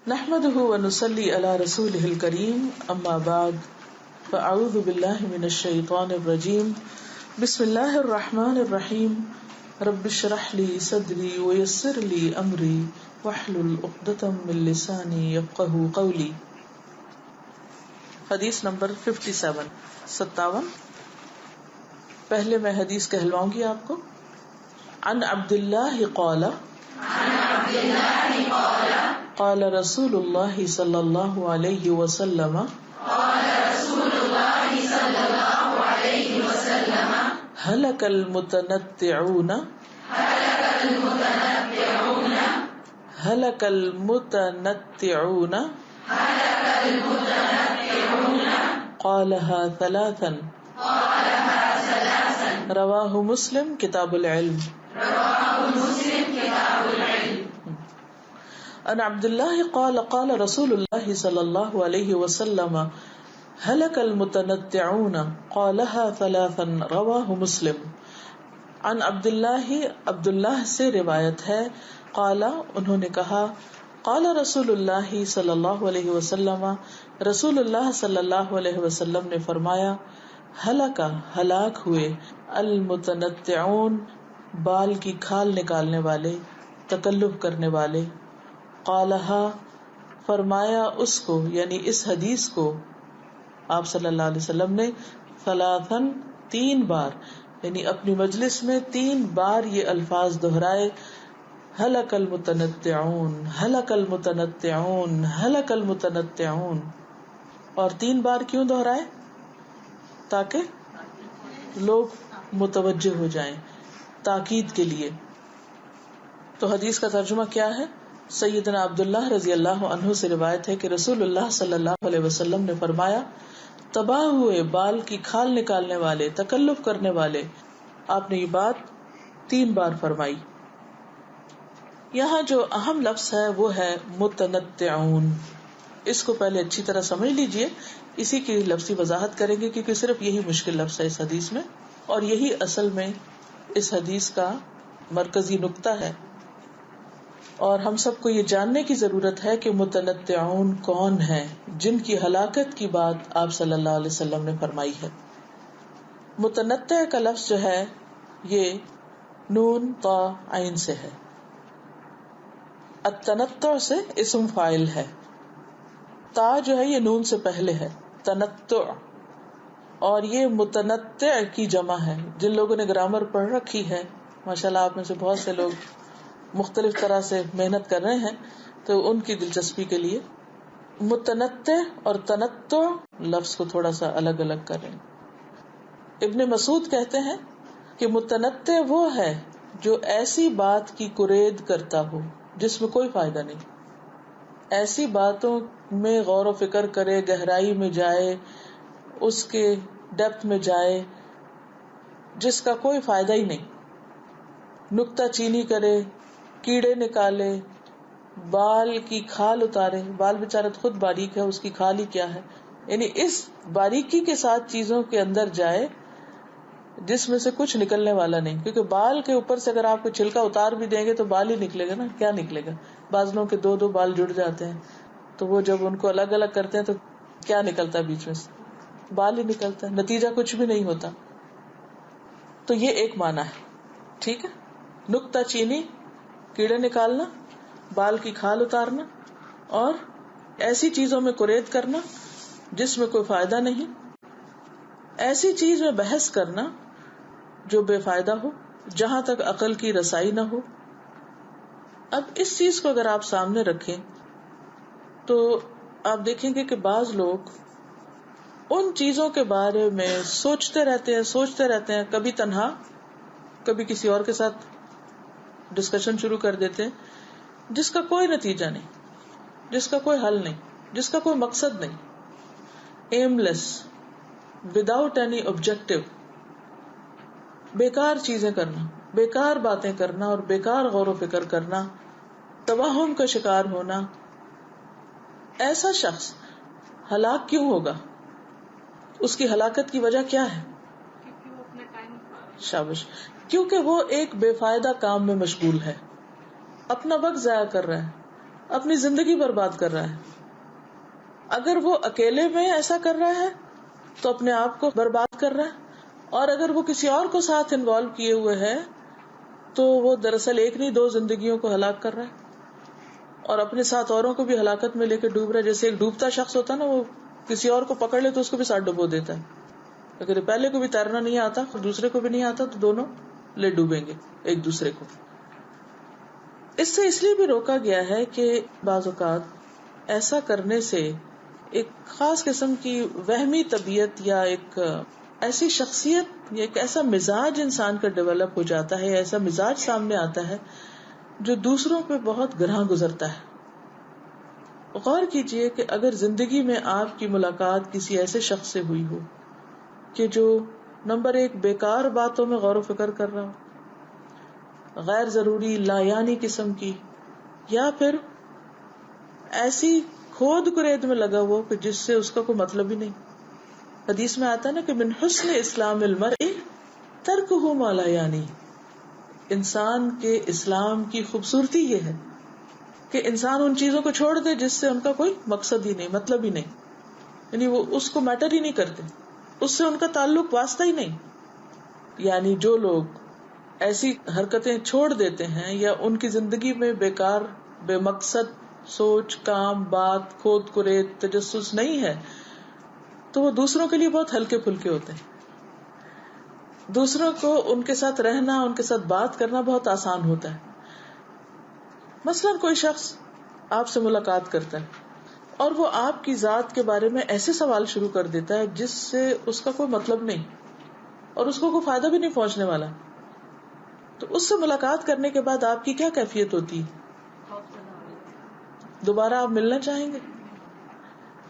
نحمده ونصلي على رسوله الكريم اما بعد فاعوذ بالله من الشيطان الرجيم بسم الله الرحمن الرحيم رب اشرح لي صدري ويسر لي امري واحلل عقدة من لساني يفقهوا قولي. حدیث نمبر 57. پہلے میں حدیث کہلواؤں گی آپ کو. عن عبد الله قال قال رسول اللہ صلی اللہ علیہ وسلم هلك المتنطعون قالها ثلاثا رواہ مسلم کتاب العلم. ان عبد الله قال قال رسول الله صلی اللہ علیہ وسلم هلك المتنطعون قالها ثلاثا رواہ مسلم. عن عبد اللہ سے روایت ہے قال انہوں نے کہا قال رسول اللہ صلی اللہ علیہ وسلم رسول اللہ صلی اللہ علیہ وسلم نے فرمایا ہلاک ہوئے المتنطعون بال کی کھال نکالنے والے تکلف کرنے والے. قالہا فرمایا اس کو یعنی اس حدیث کو آپ صلی اللہ علیہ وسلم نے ثلاثاً 3 بار یعنی اپنی مجلس میں 3 بار یہ الفاظ دہرائے ہلک المتنطعون ہلک المتنطعون ہلک المتنطعون. اور 3 بار کیوں دہرائے؟ تاکہ لوگ متوجہ ہو جائیں، تاکید کے لیے. تو حدیث کا ترجمہ کیا ہے؟ سیدنا عبداللہ رضی اللہ عنہ سے روایت ہے کہ رسول اللہ صلی اللہ علیہ وسلم نے فرمایا تباہ ہوئے بال کی کھال نکالنے والے تکلف کرنے والے. آپ نے یہ بات 3 بار فرمائی. یہاں جو اہم لفظ ہے وہ ہے متنطعون. اس کو پہلے اچھی طرح سمجھ لیجئے، اسی کی لفظی وضاحت کریں گے کیونکہ صرف یہی مشکل لفظ ہے اس حدیث میں اور یہی اصل میں اس حدیث کا مرکزی نقطہ ہے. اور ہم سب کو یہ جاننے کی ضرورت ہے کہ متنطعون کون ہیں جن کی ہلاکت کی بات آپ صلی اللہ علیہ وسلم نے فرمائی ہے. متنطع کا لفظ جو ہے یہ نون طا عین سے ہے. التنطع سے اسم فاعل ہے. تا جو ہے یہ نون سے پہلے ہے تنطع. اور یہ متنطع کی جمع ہے. جن لوگوں نے گرامر پڑھ رکھی ہے ماشاءاللہ آپ میں سے بہت سے لوگ مختلف طرح سے محنت کر رہے ہیں تو ان کی دلچسپی کے لیے متنطع اور تنطع لفظ کو تھوڑا سا الگ الگ کریں. ابن مسعود کہتے ہیں کہ متنطع وہ ہے جو ایسی بات کی کرید کرتا ہو جس میں کوئی فائدہ نہیں. ایسی باتوں میں غور و فکر کرے، گہرائی میں جائے، اس کے ڈیپتھ میں جائے جس کا کوئی فائدہ ہی نہیں. نکتہ چینی کرے، کیڑے نکالے، بال کی کھال اتارے. بال بیچارہ خود باریک ہے، اس کی کھال ہی کیا ہے. یعنی اس باریکی کے ساتھ چیزوں کے اندر جائے جس میں سے کچھ نکلنے والا نہیں. کیونکہ بال کے اوپر سے اگر آپ کو چھلکا اتار بھی دیں گے تو بال ہی نکلے گا نا. کیا نکلے گا؟ بعض لوگوں کے 2 بال جڑ جاتے ہیں تو وہ جب ان کو الگ الگ کرتے ہیں تو کیا نکلتا ہے بیچ میں سے؟ بال ہی نکلتا ہے. نتیجہ کچھ بھی نہیں ہوتا. تو یہ ایک معنی ہے. ٹھیک ہے. نکتہ چینی، کیڑے نکالنا، بال کی کھال اتارنا اور ایسی چیزوں میں قرید کرنا جس میں کوئی فائدہ نہیں. ایسی چیز میں بحث کرنا جو بے فائدہ ہو، جہاں تک عقل کی رسائی نہ ہو. اب اس چیز کو اگر آپ سامنے رکھیں تو آپ دیکھیں گے کہ بعض لوگ ان چیزوں کے بارے میں سوچتے رہتے ہیں کبھی تنہا، کبھی کسی اور کے ساتھ ڈسکشن شروع کر دیتے ہیں جس کا کوئی نتیجہ نہیں، جس کا کوئی حل نہیں، جس کا کوئی مقصد نہیں. ایم لیس، وداؤٹ اینی آبجیکٹو. بیکار چیزیں کرنا، بیکار باتیں کرنا اور بیکار غور و فکر کرنا، توہم کا شکار ہونا. ایسا شخص ہلاک کیوں ہوگا؟ اس کی ہلاکت کی وجہ کیا ہے؟ شابش. کیونکہ وہ ایک بے فائدہ کام میں مشغول ہے، اپنا وقت ضائع کر رہا ہے. اپنی زندگی برباد کر رہا ہے. اگر وہ اکیلے میں ایسا کر رہا ہے تو اپنے آپ کو برباد کر رہا ہے، اور اگر وہ کسی اور کو ساتھ انوالو کیے ہوئے ہے تو وہ دراصل ایک نہیں 2 زندگیوں کو ہلاک کر رہا ہے، اور اپنے ساتھ اوروں کو بھی ہلاکت میں لے کے ڈوب رہا ہے. جیسے ایک ڈوبتا شخص ہوتا ہے نا، وہ کسی اور کو پکڑ لے تو اس کو بھی ساتھ ڈبو دیتا ہے. اگر پہلے کو بھی تیرنا نہیں آتا دوسرے کو بھی نہیں آتا تو دونوں لے ڈوبیں گے ایک دوسرے کو. اس سے اس لیے بھی روکا گیا ہے کہ بعض اوقات ایسا کرنے سے ایک خاص قسم کی وہمی طبیعت یا ایک ایسی شخصیت یا ایک ایسا مزاج انسان کا ڈیولپ ہو جاتا ہے، ایسا مزاج سامنے آتا ہے جو دوسروں پہ بہت گراں گزرتا ہے. غور کیجئے کہ اگر زندگی میں آپ کی ملاقات کسی ایسے شخص سے ہوئی ہو کہ جو نمبر 1 بیکار باتوں میں غور و فکر کر رہا ہو، غیر ضروری لا یعنی قسم کی، یا پھر ایسی کھود کرید میں لگا ہوا کہ جس سے اس کا کوئی مطلب ہی نہیں. حدیث میں آتا ہے نا کہ من حسن اسلام المرء ترکہ ما لا یعنی، انسان کے اسلام کی خوبصورتی یہ ہے کہ انسان ان چیزوں کو چھوڑ دے جس سے ان کا کوئی مقصد ہی نہیں، مطلب ہی نہیں، یعنی وہ اس کو میٹر ہی نہیں کرتے، اس سے ان کا تعلق واسطہ ہی نہیں. یعنی جو لوگ ایسی حرکتیں چھوڑ دیتے ہیں یا ان کی زندگی میں بیکار بے مقصد سوچ، کام، بات، کھود کرید، تجسس نہیں ہے تو وہ دوسروں کے لیے بہت ہلکے پھلکے ہوتے ہیں. دوسروں کو ان کے ساتھ رہنا، ان کے ساتھ بات کرنا بہت آسان ہوتا ہے. مثلا کوئی شخص آپ سے ملاقات کرتا ہے اور وہ آپ کی ذات کے بارے میں ایسے سوال شروع کر دیتا ہے جس سے اس کا کوئی مطلب نہیں اور اس کو کوئی فائدہ بھی نہیں پہنچنے والا، تو اس سے ملاقات کرنے کے بعد آپ کی کیا کیفیت ہوتی ہے؟ دوبارہ آپ ملنا چاہیں گے؟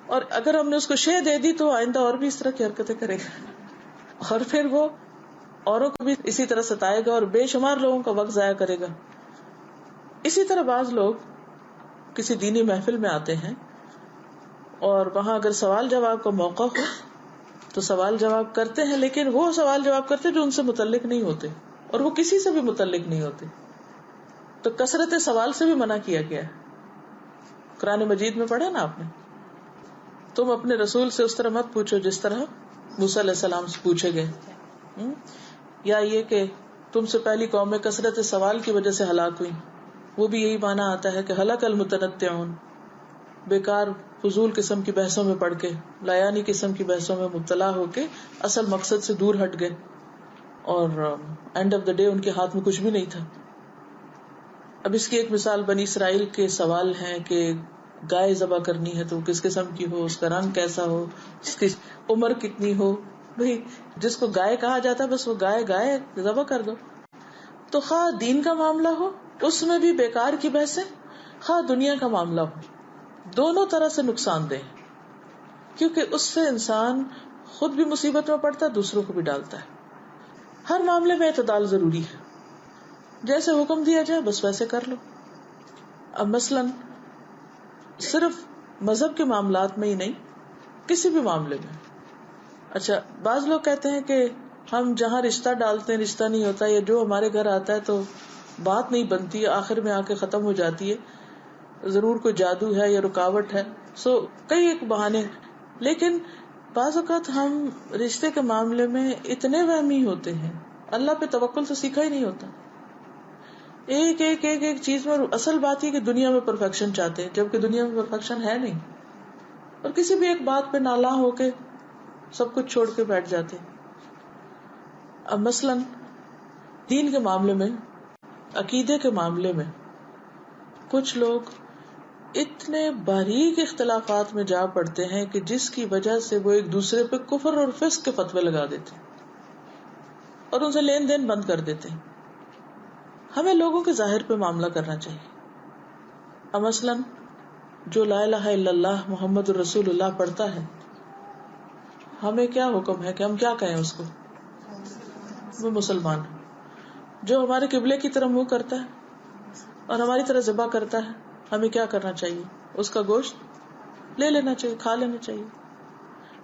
اور اگر ہم نے اس کو شے دے دی تو آئندہ اور بھی اس طرح کی حرکتیں کرے گا، اور پھر وہ اوروں کو بھی اسی طرح ستائے گا اور بے شمار لوگوں کا وقت ضائع کرے گا. اسی طرح بعض لوگ کسی دینی محفل میں آتے ہیں اور وہاں اگر سوال جواب کا موقع ہو تو سوال جواب کرتے ہیں، لیکن وہ سوال جواب کرتے جو ان سے متعلق نہیں ہوتے اور وہ کسی سے بھی متعلق نہیں ہوتے. تو کثرت سوال سے بھی منع کیا گیا ہے. قرآن مجید میں پڑھا نا آپ نے، تم اپنے رسول سے اس طرح مت پوچھو جس طرح موسیٰ علیہ السلام سے پوچھے گئے، یا یہ کہ تم سے پہلی قومیں کثرت سوال کی وجہ سے ہلاک ہوئی، وہ بھی یہی معنی آتا ہے کہ ہلاک المتنطعون، بیکار فضول قسم کی بحثوں میں پڑ کے، لایانی قسم کی بحثوں میں مبتلا ہو کے اصل مقصد سے دور ہٹ گئے اور اینڈ آف دا ڈے ان کے ہاتھ میں کچھ بھی نہیں تھا. اب اس کی ایک مثال بنی اسرائیل کے سوال ہیں کہ گائے ذبح کرنی ہے تو کس قسم کی ہو، اس کا رنگ کیسا ہو، اس کی عمر کتنی ہو. بھئی جس کو گائے کہا جاتا ہے بس وہ گائے ذبح کر دو. تو خواہ دین کا معاملہ ہو اس میں بھی بیکار کی بحثیں، خواہ دنیا کا معاملہ ہو، دونوں طرح سے نقصان دہ، کیونکہ اس سے انسان خود بھی مصیبت میں پڑتا ہے، دوسروں کو بھی ڈالتا ہے. ہر معاملے میں اعتدال ضروری ہے، جیسے حکم دیا جائے بس ویسے کر لو. اب مثلاً صرف مذہب کے معاملات میں ہی نہیں، کسی بھی معاملے میں. اچھا بعض لوگ کہتے ہیں کہ ہم جہاں رشتہ ڈالتے ہیں رشتہ نہیں ہوتا، یا جو ہمارے گھر آتا ہے تو بات نہیں بنتی، آخر میں آ کے ختم ہو جاتی ہے، ضرور کوئی جادو ہے یا رکاوٹ ہے. کئی ایک بہانے. لیکن بعض اوقات ہم رشتے کے معاملے میں اتنے وہمی ہوتے ہیں، اللہ پہ توکل تو سیکھا ہی نہیں ہوتا. ایک ایک ایک ایک چیز میں اصل بات یہ کہ دنیا میں پرفیکشن چاہتے ہیں، جبکہ دنیا میں پرفیکشن ہے نہیں، اور کسی بھی ایک بات پہ نالاں ہو کے سب کچھ چھوڑ کے بیٹھ جاتے ہیں. اب مثلاً دین کے معاملے میں، عقیدے کے معاملے میں کچھ لوگ اتنے باریک اختلافات میں جا پڑتے ہیں کہ جس کی وجہ سے وہ ایک دوسرے پہ کفر اور فسق کے فتوے لگا دیتے ہیں اور ان سے لین دین بند کر دیتے ہیں. ہمیں لوگوں کے ظاہر پہ معاملہ کرنا چاہیے. اب مثلاً جو لا الہ الا اللہ محمد الرسول اللہ پڑھتا ہے، ہمیں کیا حکم ہے کہ ہم کیا کہیں اس کو؟ وہ مسلمان ہے. جو ہمارے قبلے کی طرف منہ کرتا ہے اور ہماری طرح ذبح کرتا ہے، ہمیں کیا کرنا چاہیے؟ اس کا گوشت لے لینا چاہیے، کھا لینا چاہیے.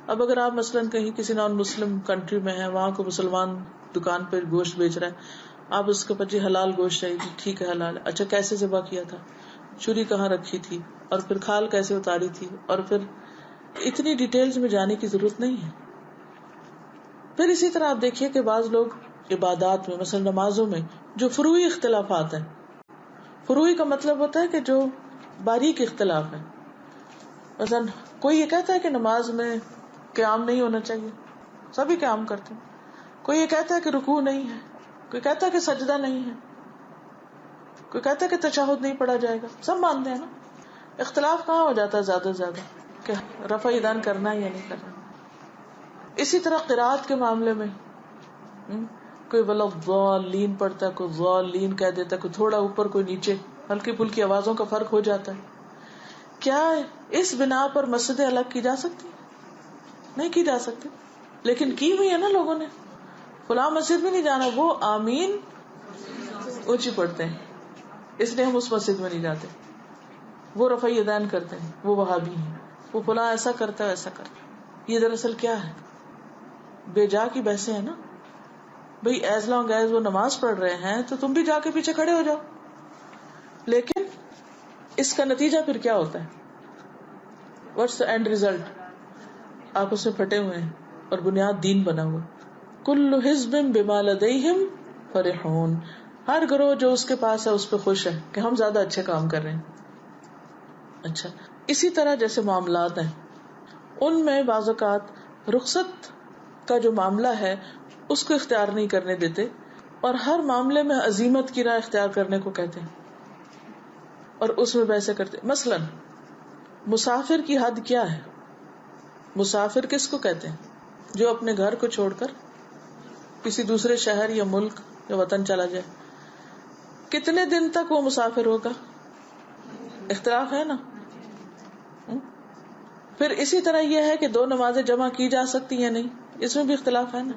اب اگر آپ مثلاً کہیں کسی نان مسلم کنٹری میں ہیں، وہاں کو مسلمان دکان پہ گوشت بیچ رہا ہے، آپ اس کے پاس جی حلال گوشت چاہیے، ٹھیک ہے حلال ہے. اچھا کیسے ذبح کیا تھا؟ چھری کہاں رکھی تھی اور پھر کھال کیسے اتاری تھی، اور پھر اتنی ڈیٹیلز میں جانے کی ضرورت نہیں ہے. پھر اسی طرح آپ دیکھیے کہ بعض لوگ عبادات میں مثلا نمازوں میں جو فروعی اختلافات ہیں، فروعی کا مطلب ہوتا ہے کہ جو باریک اختلاف ہے. مثلا کوئی یہ کہتا ہے کہ نماز میں قیام نہیں ہونا چاہیے، سبھی قیام کرتے ہیں. کوئی یہ کہتا ہے کہ رکوع نہیں ہے، کوئی کہتا ہے کہ سجدہ نہیں ہے، کوئی کہتا ہے کہ تشہد نہیں پڑھا جائے گا. سب مانتے ہیں نا. اختلاف کہاں ہو جاتا ہے زیادہ سے زیادہ کہ رفع یدین کرنا ہے یا نہیں کرنا. اسی طرح قرات کے معاملے میں کوئی وَلَضَّالِّينَ پڑھتا ہے، کوئی ضالین کہہ دیتا ہے، کوئی تھوڑا اوپر کوئی نیچے، ہلکی پھلکی آوازوں کا فرق ہو جاتا ہے. کیا اس بنا پر مسجدیں الگ کی جا سکتی؟ نہیں کی جا سکتی، لیکن کی ہوئی ہے نا لوگوں نے. فلاں مسجد میں نہیں جانا، وہ آمین اونچی پڑھتے ہیں اس لیے ہم اس مسجد میں نہیں جاتے. وہ رفع یدین کرتے ہیں، وہ وہابی ہیں. وہ فلاں ایسا کرتا ہے ایسا کرتا ہے. یہ دراصل کیا ہے؟ بے جا کی بحثیں ہیں نا. بھئی ایز لانگ ایز وہ نماز پڑھ رہے ہیں تو تم بھی جا کے پیچھے کھڑے ہو جاؤ. لیکن اس کا نتیجہ پھر کیا ہوتا ہے؟ What's the end result؟ آپ اس میں پھٹے ہوئے ہیں اور بنیاد دین بنا ہوا. کل حزب بما لدیہم فرحون. ہر گروہ جو اس کے پاس ہے اس پہ خوش ہے کہ ہم زیادہ اچھے کام کر رہے ہیں. اچھا، اسی طرح جیسے معاملات ہیں ان میں بعض اوقات رخصت کا جو معاملہ ہے اس کو اختیار نہیں کرنے دیتے اور ہر معاملے میں عزیمت کی راہ اختیار کرنے کو کہتے ہیں اور اس میں بحثیں کرتے. مثلا مسافر کی حد کیا ہے؟ مسافر کس کو کہتے ہیں؟ جو اپنے گھر کو چھوڑ کر کسی دوسرے شہر یا ملک یا وطن چلا جائے. کتنے دن تک وہ مسافر ہوگا؟ اختلاف ہے نا. پھر اسی طرح یہ ہے کہ 2 نمازیں جمع کی جا سکتی ہیں نہیں، اس میں بھی اختلاف ہے نا.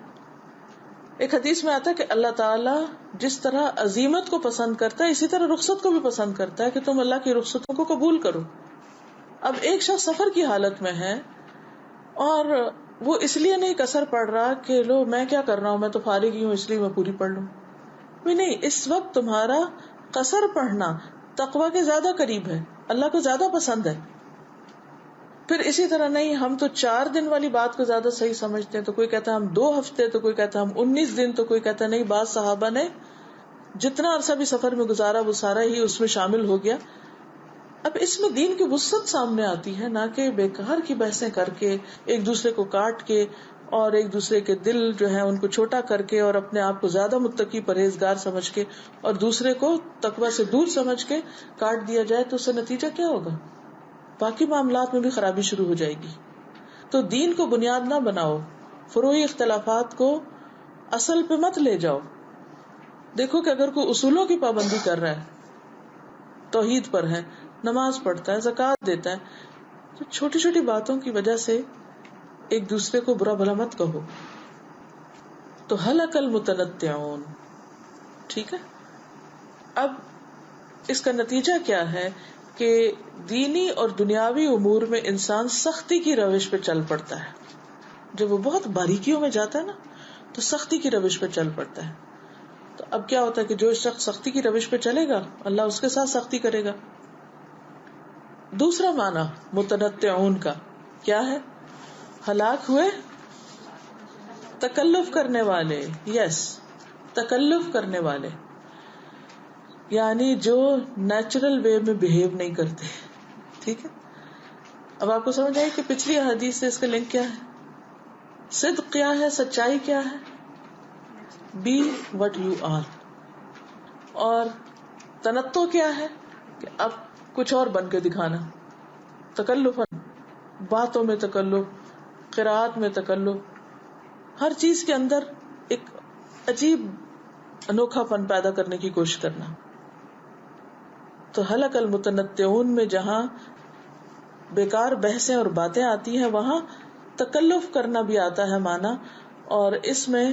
ایک حدیث میں آتا ہے کہ اللہ تعالیٰ جس طرح عزیمت کو پسند کرتا ہے اسی طرح رخصت کو بھی پسند کرتا ہے کہ تم اللہ کی رخصتوں کو قبول کرو. اب ایک شخص سفر کی حالت میں ہے اور وہ اس لیے نہیں قصر پڑ رہا کہ لو میں کیا کر رہا ہوں، میں تو فارغ ہی ہوں اس لیے میں پوری پڑھ لوں. بھی نہیں، اس وقت تمہارا قصر پڑھنا تقوی کے زیادہ قریب ہے، اللہ کو زیادہ پسند ہے. پھر اسی طرح نہیں، ہم تو 4 دن والی بات کو زیادہ صحیح سمجھتے ہیں، تو کوئی کہتا ہے ہم 2 ہفتے، تو کوئی کہتا ہے ہم 19 دن، تو کوئی کہتا ہے نہیں، بعض صحابہ نے جتنا عرصہ بھی سفر میں گزارا وہ سارا ہی اس میں شامل ہو گیا. اب اس میں دین کی وسعت سامنے آتی ہے، نہ کہ بیکار کی بحثیں کر کے ایک دوسرے کو کاٹ کے اور ایک دوسرے کے دل جو ہے ان کو چھوٹا کر کے اور اپنے آپ کو زیادہ متقی پرہیزگار سمجھ کے اور دوسرے کو تقوی سے دور سمجھ کے کاٹ دیا جائے تو اس سے نتیجہ کیا ہوگا؟ باقی معاملات میں بھی خرابی شروع ہو جائے گی. تو دین کو بنیاد نہ بناؤ، فروعی اختلافات کو اصل پہ مت لے جاؤ. دیکھو کہ اگر کوئی اصولوں کی پابندی کر رہا ہے، توحید پر ہے، نماز پڑھتا ہے، زکوٰۃ دیتا ہے، تو چھوٹی چھوٹی باتوں کی وجہ سے ایک دوسرے کو برا بھلا مت کہو. تو ہلک المتنطعون. ٹھیک ہے. اب اس کا نتیجہ کیا ہے کہ دینی اور دنیاوی امور میں انسان سختی کی روش پہ چل پڑتا ہے. جب وہ بہت باریکیوں میں جاتا ہے نا تو سختی کی روش پہ چل پڑتا ہے. تو اب کیا ہوتا ہے کہ جو شخص سختی کی روش پہ چلے گا اللہ اس کے ساتھ سختی کرے گا. دوسرا معنی متنطعون کا کیا ہے؟ ہلاک ہوئے تکلف کرنے والے. یس، تکلف کرنے والے یعنی جو نیچرل وے میں بہیو نہیں کرتے. ٹھیک ہے. اب آپ کو سمجھ آئی کہ پچھلی حدیث سے اس کا لنک کیا ہے؟ صدق کیا ہے؟ سچائی کیا ہے؟ Be what you are. اور تنطع کیا ہے؟ کہ اب کچھ اور بن کے دکھانا. تکلف، باتوں میں تکلف، قرات میں تکلف، ہر چیز کے اندر ایک عجیب انوکھا پن پیدا کرنے کی کوشش کرنا. تو ہلک المتنطعون میں جہاں بیکار بحثیں اور باتیں آتی ہیں وہاں تکلف کرنا بھی آتا ہے معنی. اور اس میں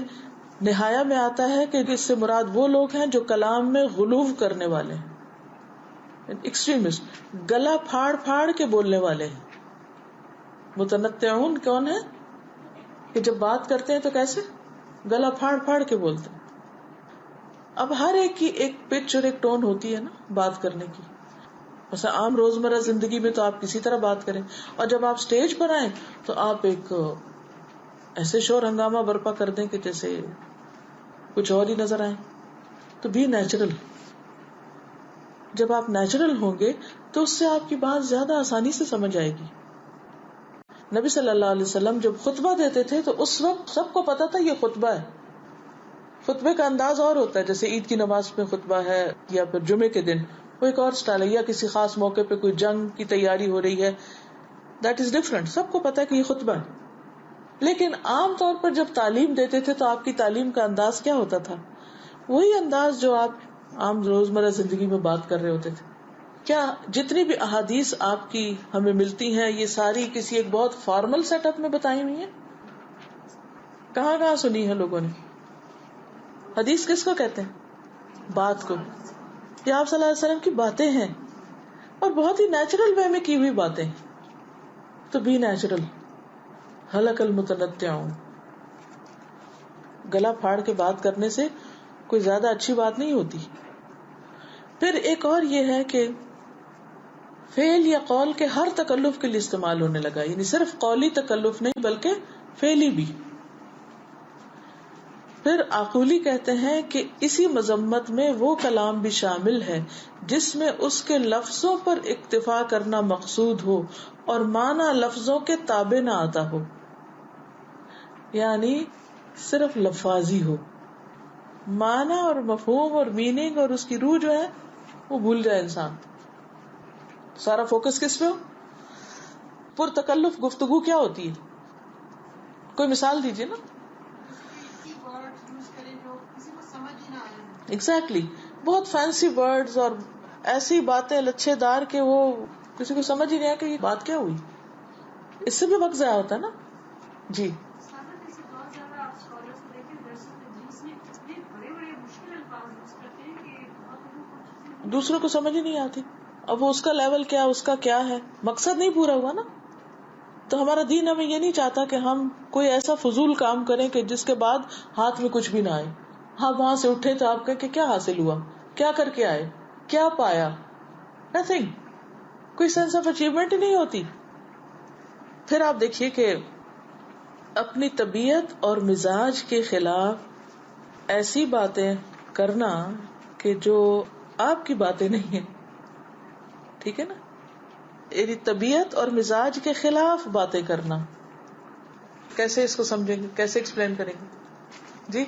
نہایا میں آتا ہے کہ اس سے مراد وہ لوگ ہیں جو کلام میں غلو کرنے والے ہیں، ایکسٹریمسٹ، گلا پھاڑ پھاڑ کے بولنے والے ہیں. متنطعون کون ہے؟ کہ جب بات کرتے ہیں تو کیسے گلا پھاڑ پھاڑ کے بولتے ہیں. اب ہر ایک کی ایک پچ اور ایک ٹون ہوتی ہے نا بات کرنے کی. مثلا عام روزمرہ زندگی میں تو آپ کسی طرح بات کریں، اور جب آپ اسٹیج پر آئیں تو آپ ایک ایسے شور ہنگامہ برپا کر دیں کہ جیسے کچھ اور ہی نظر آئے. تو بی نیچرل. جب آپ نیچرل ہوں گے تو اس سے آپ کی بات زیادہ آسانی سے سمجھ آئے گی. نبی صلی اللہ علیہ وسلم جب خطبہ دیتے تھے تو اس وقت سب کو پتا تھا یہ خطبہ ہے. خطبے کا انداز اور ہوتا ہے، جیسے عید کی نماز میں خطبہ ہے یا پھر جمعے کے دن وہ ایک اور سٹائل ہے، یا کسی خاص موقع پہ کوئی جنگ کی تیاری ہو رہی ہے، دیٹ از ڈفرنٹ. سب کو پتا ہے کہ یہ خطبہ ہے. لیکن عام طور پر جب تعلیم دیتے تھے تو آپ کی تعلیم کا انداز کیا ہوتا تھا؟ وہی انداز جو آپ عام روزمرہ زندگی میں بات کر رہے ہوتے تھے. کیا جتنی بھی احادیث آپ کی ہمیں ملتی ہیں یہ ساری کسی ایک بہت فارمل سیٹ اپ میں بتائی ہوئی ہیں؟ کہاں کہاں سنی ہے لوگوں نے؟ حدیث کس کو کہتے ہیں؟ بات کو. یہ آپ صلی اللہ علیہ وسلم کی باتیں ہیں اور بہت ہی نیچرل وے میں کی ہوئی باتیں. تو بی نیچرل. حلق المتنطعون. گلا پھاڑ کے بات کرنے سے کوئی زیادہ اچھی بات نہیں ہوتی. پھر ایک اور یہ ہے کہ فعل یا قول کے ہر تکلف کے لیے استعمال ہونے لگا، یعنی صرف قولی تکلف نہیں بلکہ فعلی بھی. پھر عقولی کہتے ہیں کہ اسی مذمت میں وہ کلام بھی شامل ہے جس میں اس کے لفظوں پر اکتفا کرنا مقصود ہو اور معنی لفظوں کے تابع نہ آتا ہو، یعنی صرف لفاظی ہو، معنی اور مفہوم اور میننگ اور اس کی روح جو ہے وہ بھول جائے انسان. سارا فوکس کس پہ ہو؟ پر تکلف گفتگو کیا ہوتی ہے؟ کوئی مثال دیجیے نا. ایگزیکٹلی. بہت فینسی ورڈز اور ایسی باتیں لچھے دار کہ وہ کسی کو سمجھ ہی نہیں آیا کہ یہ بات کیا ہوئی. اس سے بھی وقت ضائع ہوتا ہے نا. جی دوسروں کو سمجھ ہی نہیں آتی. اب وہ اس کا لیول کیا، اس کا کیا ہے، مقصد نہیں پورا ہوا نا. تو ہمارا دین ہمیں یہ نہیں چاہتا کہ ہم کوئی ایسا فضول کام کریں کہ جس کے بعد ہاتھ میں کچھ بھی نہ آئے. آپ وہاں سے اٹھے تو آپ کہ کیا حاصل ہوا، کیا کر کے آئے، کیا پایا؟ نتھنگ. کوئی سینس آف اچیومنٹ ہی نہیں ہوتی. پھر آپ دیکھیے کہ اپنی طبیعت اور مزاج کے خلاف ایسی باتیں کرنا کہ جو آپ کی باتیں نہیں ہیں. ٹھیک ہے نا. یعنی طبیعت اور مزاج کے خلاف باتیں کرنا. کیسے اس کو سمجھیں گے، کیسے ایکسپلین کریں گے؟ جی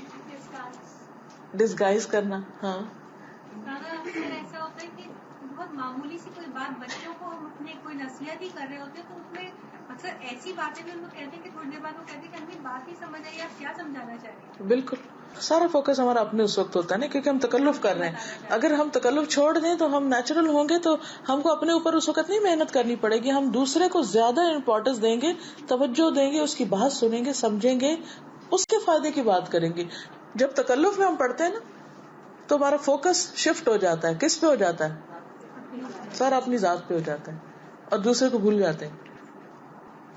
ڈسگائز کرنا. ہاں ایسا ہوتا ہے کہ بہت معمولی سی کوئی بات بچوں کو ہم اپنے کوئی نصیحت ہی کر رہے ہوتے ہیں تو اس میں اکثر ایسی باتیں بھی ان کو کہتے ہیں کہ تھوڑی دیر بعد وہ کہتے ہیں کہ ہمیں بات ہی سمجھ آئی، آپ کیا سمجھانا چاہ رہے ہیں. بالکل. سارا فوکس ہمارا اپنے اس وقت ہوتا ہے نا، کیونکہ ہم تکلف کر رہے ہیں. اگر ہم تکلف چھوڑ دیں تو ہم نیچرل ہوں گے تو ہم کو اپنے اوپر اس وقت نہیں محنت کرنی پڑے گی. ہم دوسرے کو زیادہ امپورٹینس دیں گے، توجہ دیں گے، اس کی بات سنیں گے، سمجھیں گے، اس کے فائدے کی بات کریں گے. جب تکلف میں ہم پڑھتے ہیں نا تو ہمارا فوکس شفٹ ہو جاتا ہے. کس پہ ہو جاتا ہے؟ سارا اپنی ذات پہ ہو جاتا ہے اور دوسرے کو بھول جاتے ہیں.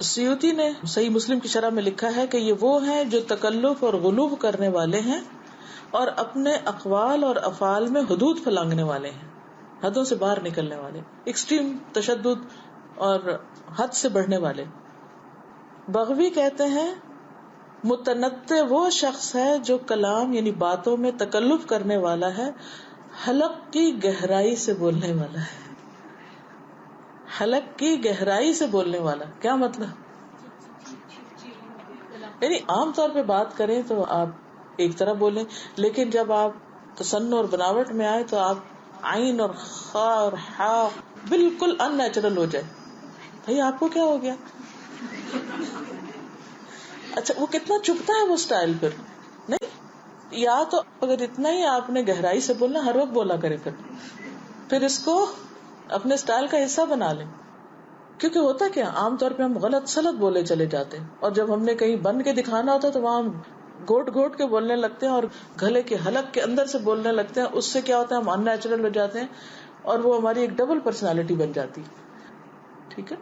سیوطی نے صحیح مسلم کی شرح میں لکھا ہے کہ یہ وہ ہیں جو تکلف اور غلو کرنے والے ہیں اور اپنے اقوال اور افعال میں حدود پھلانگنے والے ہیں، حدوں سے باہر نکلنے والے، ایکسٹریم تشدد اور حد سے بڑھنے والے. بغوی کہتے ہیں متنطع وہ شخص ہے جو کلام یعنی باتوں میں تکلف کرنے والا ہے، حلق کی گہرائی سے بولنے والا ہے. حلق کی گہرائی سے بولنے والا کیا مطلب؟ یعنی عام طور پہ بات کریں تو آپ ایک طرح بولیں، لیکن جب آپ تصنع اور بناوٹ میں آئے تو آپ عین اور خا اور ہا بالکل ان نیچرل ہو جائے. بھائی آپ کو کیا ہو گیا؟ اچھا وہ کتنا چپتا ہے وہ سٹائل. پھر نہیں، یا تو اگر اتنا ہی آپ نے گہرائی سے بولنا ہر وقت بولا کرے، پھر اس کو اپنے سٹائل کا حصہ بنا لیں. کیونکہ ہوتا کیا عام طور پہ ہم غلط سلط بولے چلے جاتے ہیں، اور جب ہم نے کہیں بن کے دکھانا ہوتا ہے تو وہاں ہم گوٹ گوٹ کے بولنے لگتے ہیں اور گلے کے حلق کے اندر سے بولنے لگتے ہیں. اس سے کیا ہوتا ہے ہم ان نیچرل ہو جاتے ہیں اور وہ ہماری ایک ڈبل پرسنالٹی بن جاتی. ٹھیک ہے.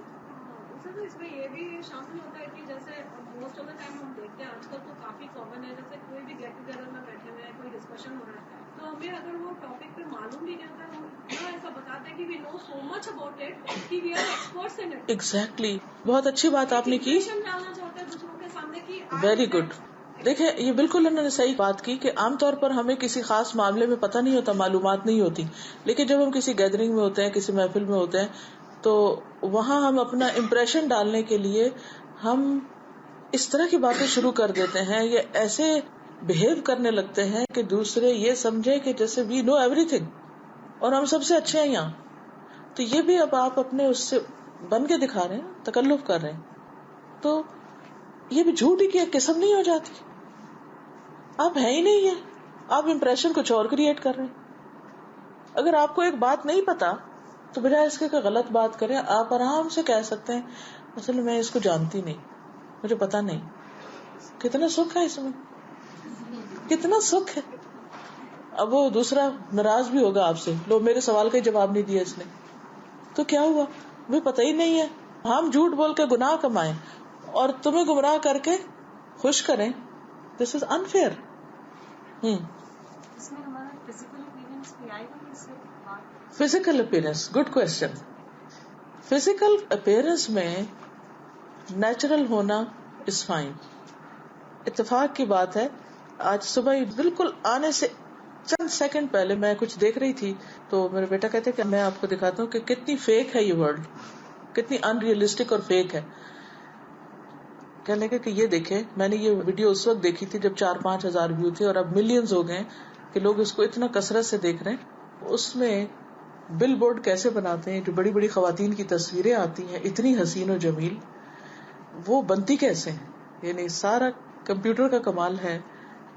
اس میں یہ بھی شامل ہوتا ہے کہ جیسے موسٹ آف دا ٹائم ہم دیکھتے ہیں آج کل تو کافی کامن ہے، جیسے کوئی بھی گیٹ ٹوگیدر میں بیٹھے ہوئے ہیں، کوئی ڈسکشن ہو رہا ہے تو ہمیں اگر وہ ٹاپک پہ معلوم بھی نہیں ہوتا ہے، ہم ایسا بتاتے ہیں کہ وی نو سو مچ اباؤٹ اٹ کہ we are experts in it. Exactly, بہت اچھی بات آپ نے کی. ڈالنا چاہتے ہیں دوسروں کے سامنے کہ ویری گڈ. دیکھیں یہ بالکل انہوں نے صحیح بات کی کہ عام طور پر ہمیں کسی خاص معاملے میں پتہ نہیں ہوتا، معلومات نہیں ہوتی، لیکن جب ہم کسی گیدرنگ میں ہوتے ہیں، کسی محفل میں ہوتے ہیں، تو وہاں ہم اپنا امپریشن ڈالنے کے لیے ہم اس طرح کی باتیں شروع کر دیتے ہیں، یہ ایسے بہیو کرنے لگتے ہیں کہ دوسرے یہ سمجھے کہ جیسے وی نو ایوری تھنگ اور ہم سب سے اچھے ہیں یہاں. تو یہ بھی اب آپ اپنے اس سے بن کے دکھا رہے ہیں، تکلف کر رہے ہیں، تو یہ بھی جھوٹ ہی کی ایک قسم نہیں ہو جاتی. آپ ہے ہی نہیں ہے، آپ امپریشن کچھ اور کریٹ کر رہے ہیں. اگر آپ کو ایک بات نہیں پتا تو بجائے اس کے کہ غلط بات کریں، آپ آرام سے کہہ سکتے ہیں اصل میں اس کو جانتی نہیں، مجھے پتا نہیں. کتنا سکھ ہے اس میں، کتنا سکھ ہے. اب وہ دوسرا ناراض بھی ہوگا آپ سے، لو میرے سوال کا جواب نہیں دیا اس نے، تو کیا ہوا، مجھے پتہ ہی نہیں ہے. ہم جھوٹ بول کے گناہ کمائیں اور تمہیں گمراہ کر کے خوش کریں، دس از انفیئر. اس میں ہمارا فزیکل اپیرنس بھی آئے گا، اس سے بات physical appearance, good question. Physical appearance میں نیچرل ہونا از فائن. اتفاق کی بات ہے، آج صبح ہی بالکل آنے سے چند سیکنڈ پہلے میں کچھ دیکھ رہی تھی تو میرا بیٹا کہتے کہ میں آپ کو دکھاتا ہوں کہ کتنی فیک ہے یہ ورلڈ، کتنی ان ریئلسٹک اور فیک ہے. کہنے لگے کہ یہ دیکھیں، میں نے یہ ویڈیو اس وقت دیکھی تھی جب 4-5 ہزار ویو تھے اور اب ملینز ہو گئے کہ لوگ اس کو اتنا کثرت سے دیکھ رہے ہیں. اس میں بل بورڈ کیسے بناتے ہیں، جو بڑی بڑی خواتین کی تصویریں آتی ہیں اتنی حسین و جمیل، وہ بنتی کیسے ہیں. یعنی سارا کمپیوٹر کا کمال ہے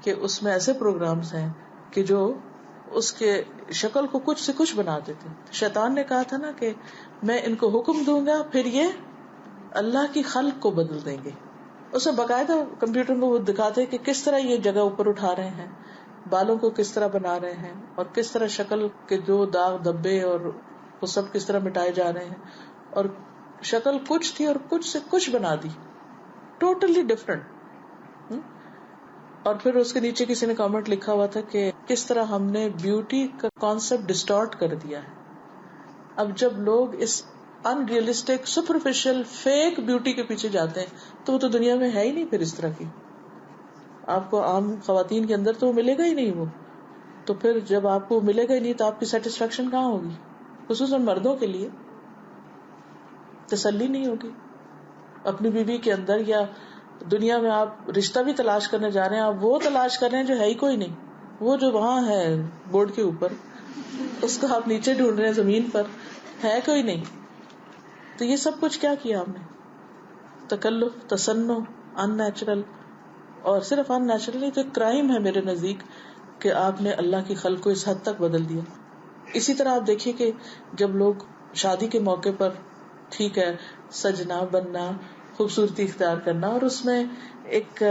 کہ اس میں ایسے پروگرامز ہیں کہ جو اس کے شکل کو کچھ سے کچھ بنا دیتے. شیطان نے کہا تھا نا کہ میں ان کو حکم دوں گا پھر یہ اللہ کی خلق کو بدل دیں گے. اس میں باقاعدہ کمپیوٹر میں وہ دکھاتے کہ کس طرح یہ جگہ اوپر اٹھا رہے ہیں، بالوں کو کس طرح بنا رہے ہیں، اور کس طرح شکل کے جو داغ دبے اور وہ سب کس طرح مٹائے جا رہے ہیں. اور شکل کچھ تھی اور کچھ سے کچھ بنا دی، ٹوٹلی ڈفرنٹ. اور پھر اس کے نیچے کسی نے کامنٹ لکھا ہوا تھا کہ کس طرح ہم نے بیوٹی کا کانسیپٹ ڈسٹارٹ کر دیا ہے. اب جب لوگ اس ان ریئلسٹک سپرفیشل فیک بیوٹی کے پیچھے جاتے ہیں تو وہ تو دنیا میں ہے ہی نہیں. پھر اس طرح کی آپ کو عام خواتین کے اندر تو وہ ملے گا ہی نہیں. وہ تو پھر جب آپ کو ملے گا ہی نہیں تو آپ کی سیٹسفیکشن کہاں ہوگی. خصوصاً مردوں کے لیے تسلی نہیں ہوگی اپنی بیوی کے اندر. یا دنیا میں آپ رشتہ بھی تلاش کرنے جا رہے ہیں، آپ وہ تلاش کر رہے ہیں جو ہے ہی کوئی نہیں، وہ جو وہاں ہے بورڈ کے اوپر اس کو آپ نیچے ڈھونڈ رہے ہیں، زمین پر ہے کوئی نہیں. تو یہ سب کچھ کیا کیا ہم نے، تکلف، تصنع، ان نیچرل. اور صرف ان نیچرل نہیں تو کرائم ہے میرے نزدیک کہ آپ نے اللہ کی خلق کو اس حد تک بدل دیا. اسی طرح آپ دیکھیے کہ جب لوگ شادی کے موقع پر ٹھیک ہے سجنا بننا، خوبصورتی اختیار کرنا اور اس میں ایک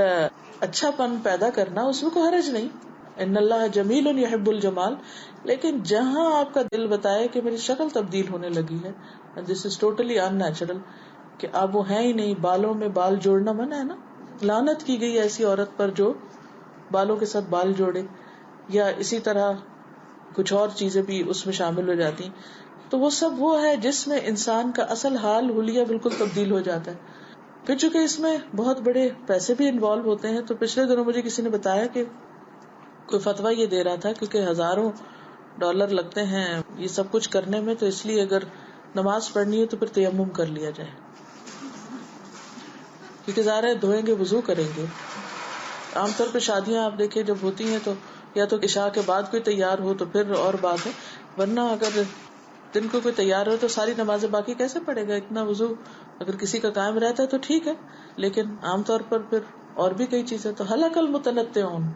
اچھا پن پیدا کرنا، اس میں کوئی حرج نہیں، ان اللہ جمیل یحب الجمال. لیکن جہاں آپ کا دل بتائے کہ میری شکل تبدیل ہونے لگی ہے، دس از ٹوٹلی ان نیچرل، کہ آپ وہ ہیں ہی نہیں. بالوں میں بال جوڑنا منع ہے نا، لعنت کی گئی ایسی عورت پر جو بالوں کے ساتھ بال جوڑے، یا اسی طرح کچھ اور چیزیں بھی اس میں شامل ہو جاتی. تو وہ سب وہ ہے جس میں انسان کا اصل حال حلیہ بالکل تبدیل ہو جاتا ہے. پھر چونکہ اس میں بہت بڑے پیسے بھی انوالو ہوتے ہیں، تو پچھلے دنوں مجھے کسی نے بتایا کہ کوئی فتویٰ یہ دے رہا تھا کیونکہ ہزاروں ڈالر لگتے ہیں یہ سب کچھ کرنے میں، تو اس لیے اگر نماز پڑھنی ہے تو پھر تیمم کر لیا جائے، کیونکہ ظاہر ہے دھوئیں گے، وضو کریں گے. عام طور پہ شادیاں آپ دیکھیں جب ہوتی ہیں تو یا تو عشاء کے بعد کوئی تیار ہو تو پھر اور بات ہے، ورنہ اگر دن کو کوئی تیار ہو تو ساری نمازیں باقی کیسے پڑھے گا. اتنا وضو اگر کسی کا قائم رہتا ہے تو ٹھیک ہے، لیکن عام طور پر پھر اور بھی کئی چیزیں. تو ہلاک المتنطعون،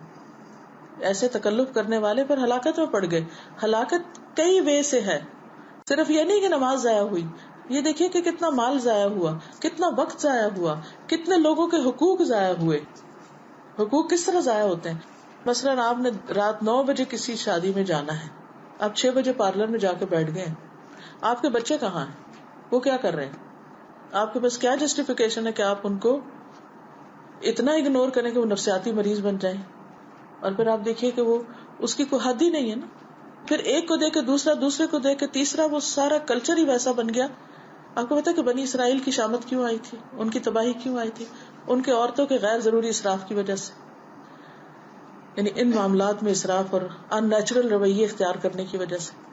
ایسے تکلف کرنے والے پھر ہلاکت میں پڑ گئے. ہلاکت کئی وے سے ہے، صرف یہ نہیں کہ نماز ضائع ہوئی. یہ دیکھیے کہ کتنا مال ضائع ہوا، کتنا وقت ضائع ہوا، کتنے لوگوں کے حقوق ضائع ہوئے. حقوق کس طرح ضائع ہوتے ہیں؟ مثلاً آپ نے رات 9 بجے کسی شادی میں جانا ہے، آپ 6 بجے پارلر میں جا کے بیٹھ گئے. آپ کے بچے کہاں ہیں؟ وہ کیا کر رہے ہیں؟ آپ کے پاس کیا جسٹیفیکیشن ہے کہ آپ ان کو اتنا اگنور کریں کہ وہ نفسیاتی مریض بن جائیں؟ اور پھر آپ دیکھیے کہ وہ اس کی کوئی حد ہی نہیں ہے نا. پھر ایک کو دیکھ کے دوسرا، دوسرے کو دیکھ کے تیسرا، وہ سارا کلچر ہی ویسا بن گیا. آپ کو پتا کہ بنی اسرائیل کی شامت کیوں آئی تھی، ان کی تباہی کیوں آئی تھی؟ ان کے عورتوں کے غیر ضروری اسراف کی وجہ سے. یعنی ان معاملات میں اسراف اور ان نیچرل رویے اختیار کرنے کی وجہ سے.